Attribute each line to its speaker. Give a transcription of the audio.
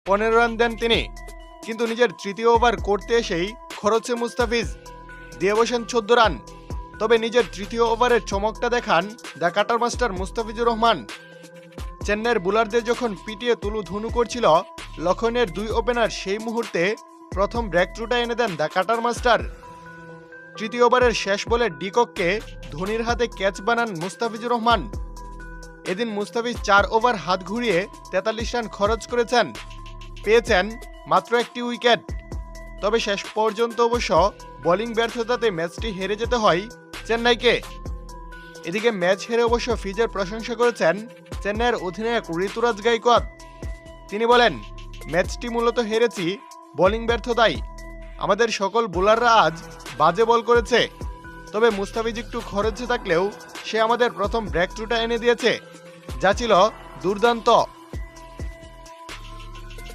Speaker 1: 15 run দেন তিনি, কিন্তু নিজের তৃতীয় ওভার করতে এসেই খরচে মুস্তাফিজ দিয়ে বসেন 14 রান। তবে নিজের তৃতীয় ওভারের চমকটা দেখান the cutter master Mustafizur Rahman. চেন্নাইয়ের বোলারদের যখন পিটিয়ে তুলুধুনু করছিল লখনৌয়ের 2 ওপেনার, সেই মুহূর্তে প্রথম ব্রেক থ্রুটা এনে দেন দ্য কাটার মাস্টার। তৃতীয় ওভারের শেষ বলে ডিকককে ধোনির হাতে ক্যাচ বানান মুস্তাফিজুর রহমান। এদিন মুস্তাফিজ 4 ওভার হাত ঘুরিয়ে 43 রান খরচ করেছেন, পেয়েছেন মাত্র একটি উইকেট। তবে শেষ পর্যন্ত অবশ্য বোলিং ব্যর্থতাতে ম্যাচটি হেরে যেতে হয় চেন্নাইকে। এদিকে ম্যাচ হেরে অবশ্য ফিজের প্রশংসা করেছেন চেন্নাইয়ের অধিনায়ক ঋতুরাজ গাইকোয়াদ। তিনি বলেন, ম্যাচটি মূলত হেরেছি বোলিং ব্যর্থতায়। আমাদের সকল বোলাররা আজ বাজে বল করেছে, তবে মুস্তাফিজ একটু খরচে থাকলেও সে আমাদের প্রথম ব্রেক থ্রুটা এনে দিয়েছে, যা ছিল দুর্দান্ত।